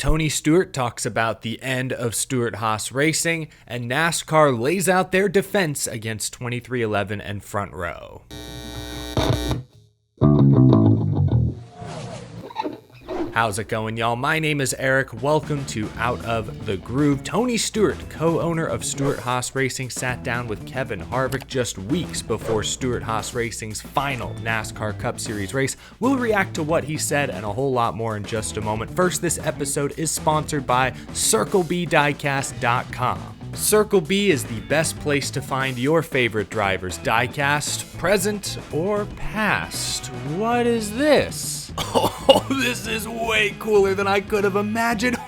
Tony Stewart talks about the end of Stewart-Haas racing, and NASCAR lays out their defense against 2311 and Front Row. How's it going, y'all? My name is Eric. Welcome to Out of the Groove. Tony Stewart, co-owner of Stewart-Haas Racing, sat down with Kevin Harvick just weeks before Stewart-Haas Racing's final NASCAR Cup Series race. We'll react to what he said and a whole lot more in just a moment. First, this episode is sponsored by B Diecast.com. Circle B is the best place to find your favorite drivers, diecast, present, or past. What is this? Oh, this is way cooler than I could have imagined.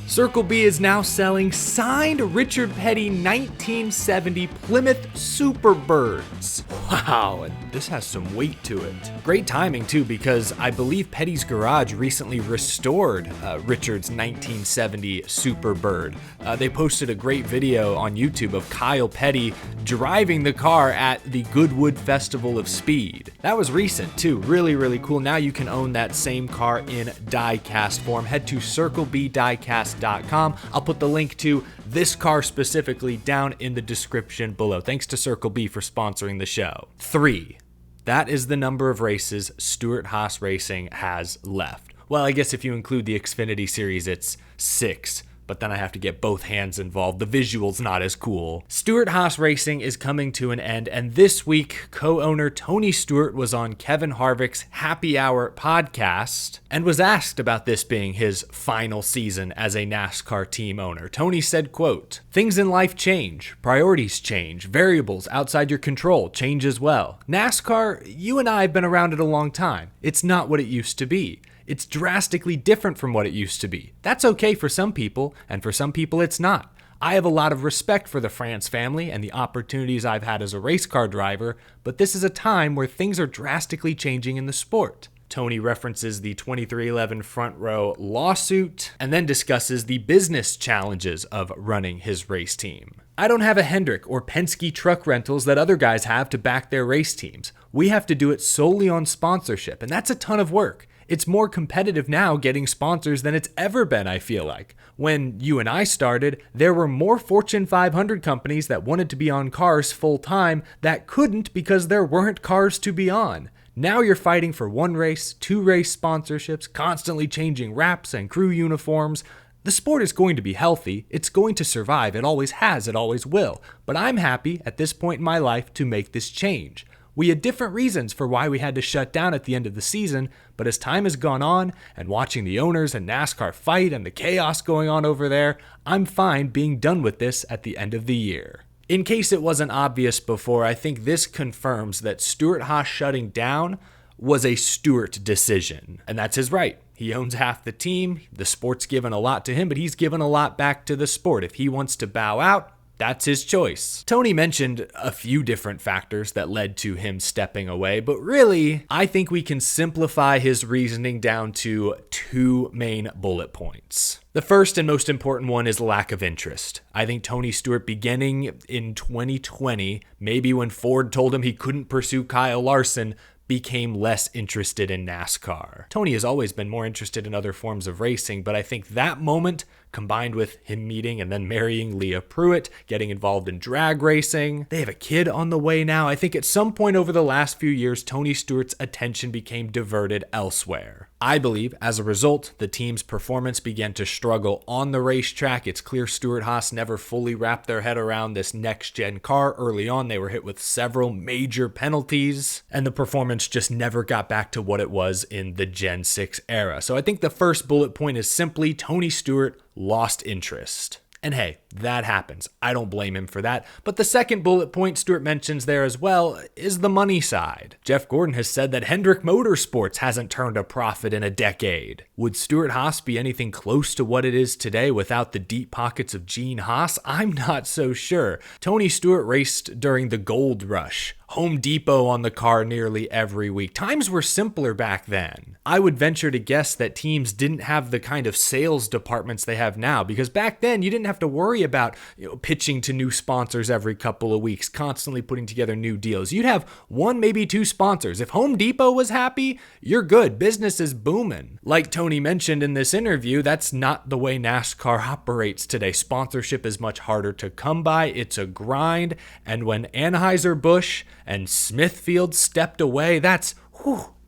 Circle B is now selling signed Richard Petty 1970 Plymouth Superbirds. Wow, and this has some weight to it. Great timing too, because I believe Petty's Garage recently restored Richard's 1970 Superbird. They posted a great video on YouTube of Kyle Petty driving the car at the Goodwood Festival of Speed. That was recent too, really cool. Now you can own that same car in die-cast form. Head to CircleBDiecast.com. I'll put the link to this car specifically down in the description below. Thanks to Circle B for sponsoring the show. 3. That is the number of races Stewart-Haas Racing has left. Well, I guess if you include the Xfinity Series, it's 6. But then I have to get both hands involved. The visual's not as cool. Stewart-Haas Racing is coming to an end, and this week, co-owner Tony Stewart was on Kevin Harvick's Happy Hour podcast and was asked about this being his final season as a NASCAR team owner. Tony said, quote, "Things in life change, priorities change, variables outside your control change as well. NASCAR, you and I have been around it a long time. It's not what it used to be. It's drastically different from what it used to be. That's okay for some people, and for some people it's not. I have a lot of respect for the France family and the opportunities I've had as a race car driver, but this is a time where things are drastically changing in the sport." Tony references the 2311 Front Row lawsuit and then discusses the business challenges of running his race team. "I don't have a Hendrick or Penske truck rentals that other guys have to back their race teams. We have to do it solely on sponsorship, and that's a ton of work. It's more competitive now getting sponsors than it's ever been, I feel like. When you and I started, there were more Fortune 500 companies that wanted to be on cars full time that couldn't because there weren't cars to be on. Now you're fighting for one race, 2 race sponsorships, constantly changing wraps and crew uniforms. The sport is going to be healthy. It's going to survive. It always has. It always will. But I'm happy at this point in my life to make this change. We had different reasons for why we had to shut down at the end of the season, but as time has gone on and watching the owners and NASCAR fight and the chaos going on over there, I'm fine being done with this at the end of the year." In case it wasn't obvious before, I think this confirms that Stewart-Haas shutting down was a Stewart decision, and that's his right. He owns half the team. The sport's given a lot to him, but he's given a lot back to the sport. If he wants to bow out, that's his choice. Tony mentioned a few different factors that led to him stepping away, but really, I think we can simplify his reasoning down to 2 main bullet points. The first and most important one is lack of interest. I think Tony Stewart, beginning in 2020, maybe when Ford told him he couldn't pursue Kyle Larson, became less interested in NASCAR. Tony has always been more interested in other forms of racing, but I think that moment, combined with him meeting and then marrying Leah Pruitt, getting involved in drag racing, they have a kid on the way now. I think at some point over the last few years, Tony Stewart's attention became diverted elsewhere. I believe, as a result, the team's performance began to struggle on the racetrack. It's clear Stewart-Haas never fully wrapped their head around this next-gen car. Early on, they were hit with several major penalties, and the performance just never got back to what it was in the Gen 6 era. So I think the first bullet point is simply Tony Stewart lost interest. And hey, that happens. I don't blame him for that. But the second bullet point Stewart mentions there as well is the money side. Jeff Gordon has said that Hendrick Motorsports hasn't turned a profit in a decade. Would Stewart-Haas be anything close to what it is today without the deep pockets of Gene Haas? I'm not so sure. Tony Stewart raced during the gold rush Home Depot on the car nearly every week. Times were simpler back then. I would venture to guess that teams didn't have the kind of sales departments they have now, because back then you didn't have to worry about pitching to new sponsors every couple of weeks, constantly putting together new deals. You'd have one, maybe two sponsors. If Home Depot was happy, you're good. Business is booming. Like Tony mentioned in this interview, that's not the way NASCAR operates today. Sponsorship is much harder to come by. It's a grind. And when Anheuser-Busch and Smithfield stepped away, that's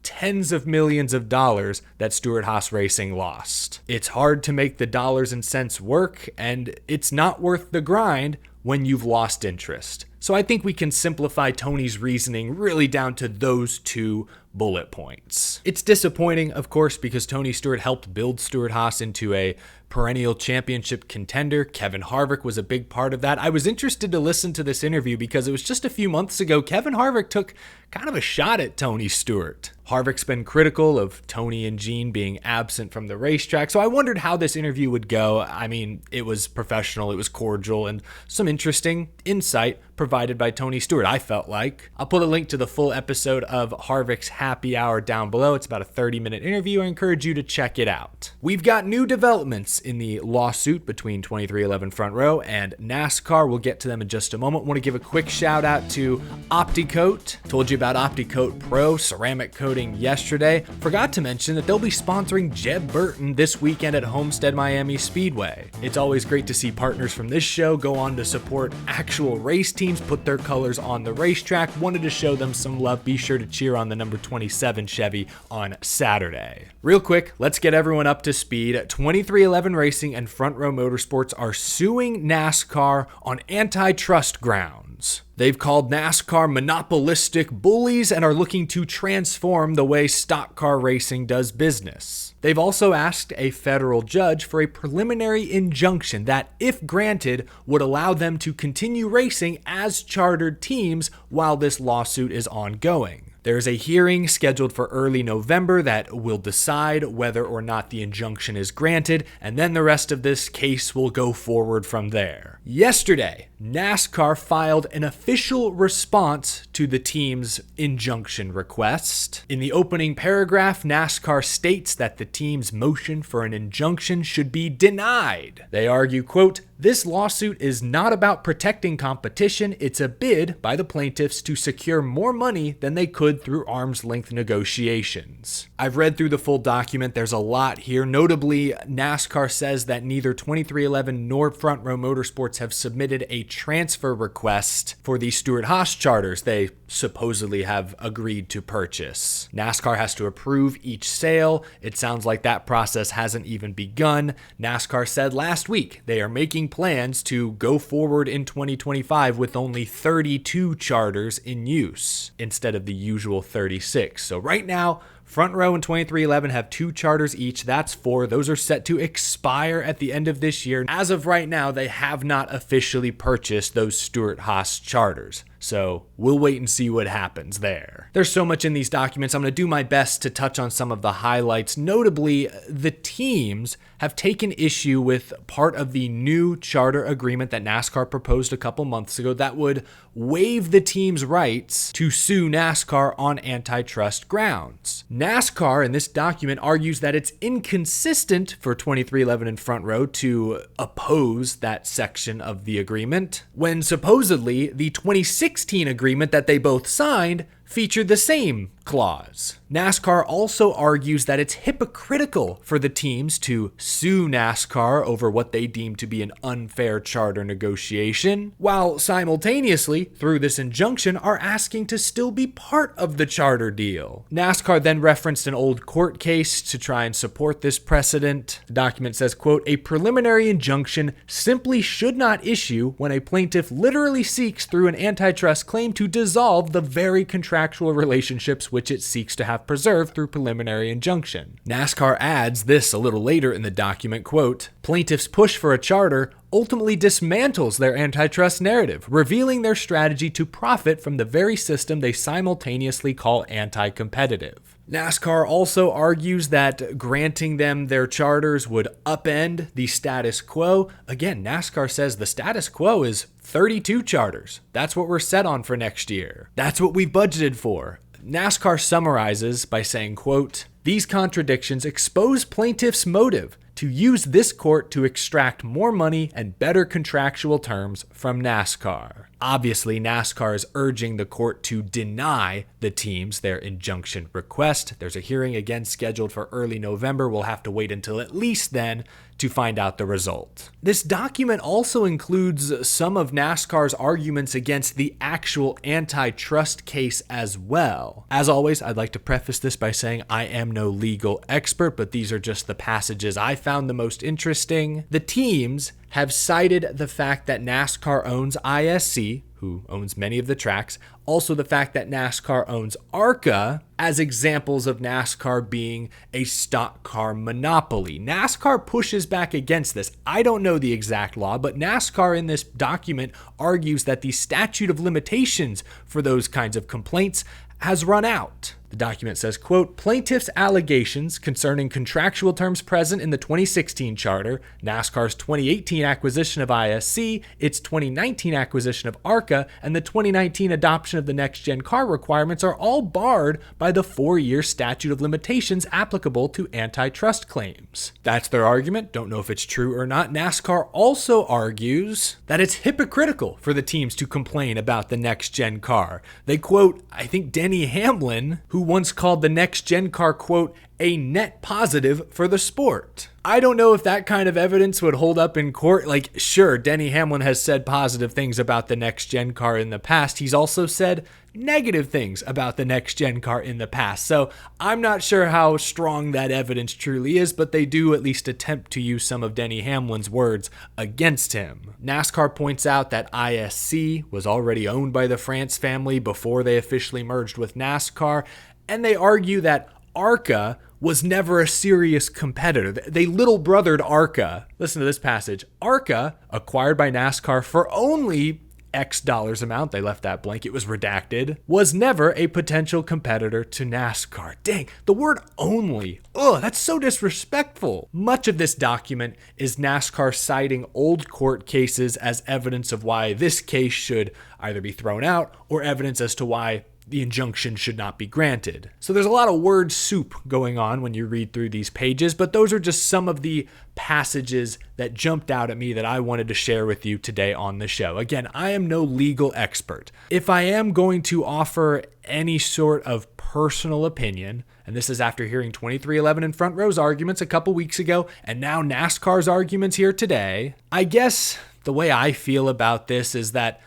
tens of millions of dollars that Stewart-Haas Racing lost. It's hard to make the dollars and cents work, and it's not worth the grind when you've lost interest. So I think we can simplify Tony's reasoning really down to those two bullet points. It's disappointing, of course, because Tony Stewart helped build Stewart-Haas into a perennial championship contender. Kevin Harvick was a big part of that. I was interested to listen to this interview because it was just a few months ago Kevin Harvick took kind of a shot at Tony Stewart. Harvick's been critical of Tony and Gene being absent from the racetrack, so I wondered how this interview would go. I mean, it was professional, it was cordial, and some interesting insight provided by Tony Stewart, I felt like. I'll put a link to the full episode of Harvick's Happy Hour down below. It's about a 30-minute interview. I encourage you to check it out. We've got new developments in the lawsuit between 2311 Front Row and NASCAR. We'll get to them in just a moment. I want to give a quick shout out to Opti-Coat. Told you about Opti-Coat Pro ceramic coating yesterday. Forgot to mention that they'll be sponsoring Jeb Burton this weekend at Homestead Miami Speedway. It's always great to see partners from this show go on to support actual race teams, put their colors on the racetrack. Wanted to show them some love. Be sure to cheer on the number 27 Chevy on Saturday. Real quick, let's get everyone up to speed. 2311 Racing and Front Row Motorsports are suing NASCAR on antitrust grounds. They've called NASCAR monopolistic bullies and are looking to transform the way stock car racing does business. They've also asked a federal judge for a preliminary injunction that, if granted, would allow them to continue racing as chartered teams while this lawsuit is ongoing. There's a hearing scheduled for early November that will decide whether or not the injunction is granted, and then the rest of this case will go forward from there. Yesterday, NASCAR filed an official response to the team's injunction request. In the opening paragraph, NASCAR states that the team's motion for an injunction should be denied. They argue, quote, "This lawsuit is not about protecting competition. It's a bid by the plaintiffs to secure more money than they could through arm's length negotiations." I've read through the full document. There's a lot here. Notably, NASCAR says that neither 2311 nor Front Row Motorsports have submitted a transfer request for the Stewart-Haas charters they supposedly have agreed to purchase. NASCAR has to approve each sale. It sounds like that process hasn't even begun. NASCAR said last week they are making plans to go forward in 2025 with only 32 charters in use instead of the usual 36. So right now, Front Row and 2311 have 2 charters each. That's 4. Those are set to expire at the end of this year. As of right now, they have not officially purchased those Stewart-Haas charters. So we'll wait and see what happens there. There's so much in these documents. I'm going to do my best to touch on some of the highlights. Notably, the teams have taken issue with part of the new charter agreement that NASCAR proposed a couple months ago that would waive the team's rights to sue NASCAR on antitrust grounds. NASCAR in this document argues that it's inconsistent for 2311 and Front Row to oppose that section of the agreement when supposedly the 2016 agreement that they both signed featured the same clause. NASCAR also argues that it's hypocritical for the teams to sue NASCAR over what they deem to be an unfair charter negotiation, while simultaneously, through this injunction, are asking to still be part of the charter deal. NASCAR then referenced an old court case to try and support this precedent. The document says, quote, "A preliminary injunction simply should not issue when a plaintiff literally seeks through an antitrust claim to dissolve the very contractual relationships which it seeks to have preserved through preliminary injunction. NASCAR adds this a little later in the document, quote, "Plaintiffs' push for a charter ultimately dismantles their antitrust narrative, revealing their strategy to profit from the very system they simultaneously call anti-competitive." NASCAR also argues that granting them their charters would upend the status quo. Again, NASCAR says the status quo is 32 charters. That's what we're set on for next year. That's what we've budgeted for. NASCAR summarizes by saying, quote, "These contradictions expose plaintiffs' motive to use this court to extract more money and better contractual terms from NASCAR." Obviously, NASCAR is urging the court to deny the teams their injunction request. There's a hearing again scheduled for early November. We'll have to wait until at least then to find out the result. This document also includes some of NASCAR's arguments against the actual antitrust case as well. As always, I'd like to preface this by saying I am no legal expert, but these are just the passages I found the most interesting. The teams have cited the fact that NASCAR owns ISC, who owns many of the tracks, also the fact that NASCAR owns ARCA, as examples of NASCAR being a stock car monopoly. NASCAR pushes back against this. I don't know the exact law, but NASCAR in this document argues that the statute of limitations for those kinds of complaints has run out. The document says, quote, "Plaintiffs' allegations concerning contractual terms present in the 2016 charter, NASCAR's 2018 acquisition of ISC, its 2019 acquisition of ARCA, and the 2019 adoption of the next-gen car requirements are all barred by the 4-year statute of limitations applicable to antitrust claims." That's their argument. Don't know if it's true or not. NASCAR also argues that it's hypocritical for the teams to complain about the next-gen car. They quote, I think, Denny Hamlin, who once called the next-gen car, quote, "a net positive for the sport." I don't know if that kind of evidence would hold up in court. Like, sure, Denny Hamlin has said positive things about the next-gen car in the past. He's also said negative things about the next-gen car in the past. So I'm not sure how strong that evidence truly is, but they do at least attempt to use some of Denny Hamlin's words against him. NASCAR points out that ISC was already owned by the France family before they officially merged with NASCAR, and they argue that ARCA was never a serious competitor. They little brothered ARCA. Listen to this passage. ARCA, acquired by NASCAR for only X dollars amount, they left that blank, it was redacted, was never a potential competitor to NASCAR. Dang, the word only. Ugh, that's so disrespectful. Much of this document is NASCAR citing old court cases as evidence of why this case should either be thrown out or evidence as to why the injunction should not be granted. So there's a lot of word soup going on when you read through these pages, but those are just some of the passages that jumped out at me that I wanted to share with you today on the show. Again, I am no legal expert. If I am going to offer any sort of personal opinion, and this is after hearing 2311 and Front Row's arguments a couple weeks ago, and now NASCAR's arguments here today, I guess the way I feel about this is that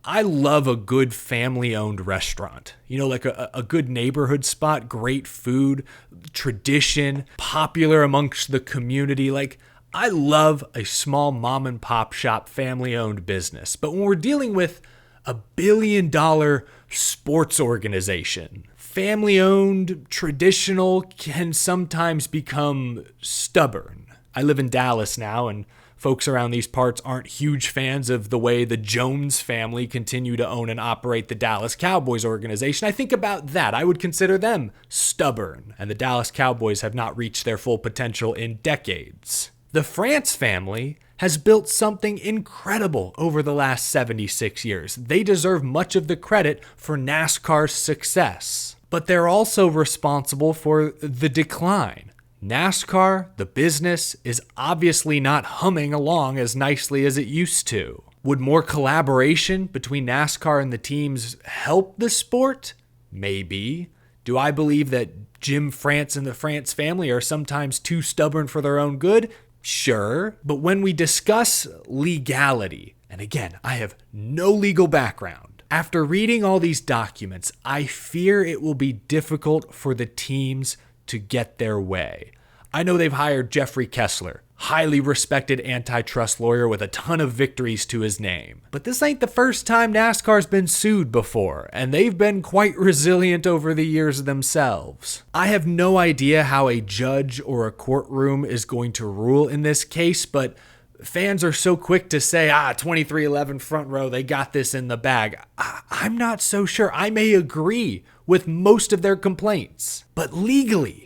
I love a good family-owned restaurant. You know, like a good neighborhood spot, great food, tradition, popular amongst the community. Like, I love a small mom-and-pop shop, family-owned business. But when we're dealing with a billion-dollar sports organization, family-owned, traditional can sometimes become stubborn. I live in Dallas now, and folks around these parts aren't huge fans of the way the Jones family continue to own and operate the Dallas Cowboys organization. I think about that. I would consider them stubborn, and the Dallas Cowboys have not reached their full potential in decades. The France family has built something incredible over the last 76 years. They deserve much of the credit for NASCAR's success, but they're also responsible for the decline. NASCAR, the business, is obviously not humming along as nicely as it used to. Would more collaboration between NASCAR and the teams help the sport? Maybe. Do I believe that Jim France and the France family are sometimes too stubborn for their own good? Sure. But when we discuss legality, and again, I have no legal background, after reading all these documents, I fear it will be difficult for the teams to get their way. I know they've hired Jeffrey Kessler, highly respected antitrust lawyer with a ton of victories to his name. But this ain't the first time NASCAR's been sued before, and they've been quite resilient over the years themselves. I have no idea how a judge or a courtroom is going to rule in this case, but fans are so quick to say, 2311 front row, they got this in the bag. I'm not so sure. I may agree with most of their complaints, but legally,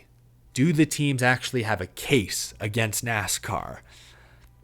do the teams actually have a case against NASCAR?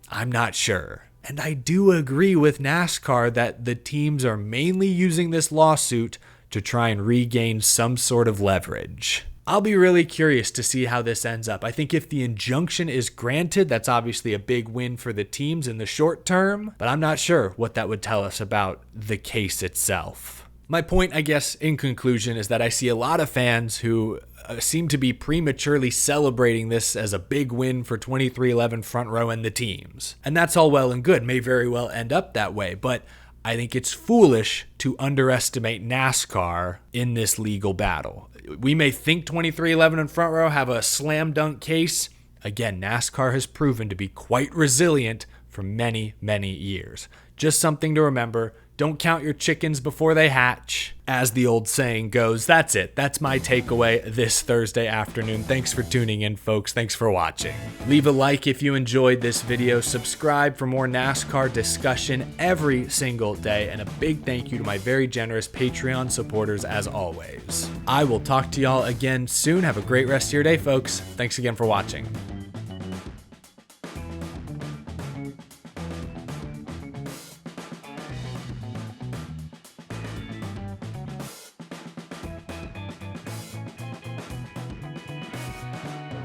I'm not sure. And I do agree with NASCAR that the teams are mainly using this lawsuit to try and regain some sort of leverage. I'll be really curious to see how this ends up. I think if the injunction is granted, that's obviously a big win for the teams in the short term, but I'm not sure what that would tell us about the case itself. My point, I guess, in conclusion, is that I see a lot of fans who seem to be prematurely celebrating this as a big win for 2311 front row and the teams. And that's all well and good, may very well end up that way, but I think it's foolish to underestimate NASCAR in this legal battle. We may think 2311 and front row have a slam dunk case. Again, NASCAR has proven to be quite resilient for many, many years. Just something to remember. Don't count your chickens before they hatch, as the old saying goes. That's it. That's my takeaway this Thursday afternoon. Thanks for tuning in, folks. Thanks for watching. Leave a like if you enjoyed this video. Subscribe for more NASCAR discussion every single day. And a big thank you to my very generous Patreon supporters as always. I will talk to y'all again soon. Have a great rest of your day, folks. Thanks again for watching.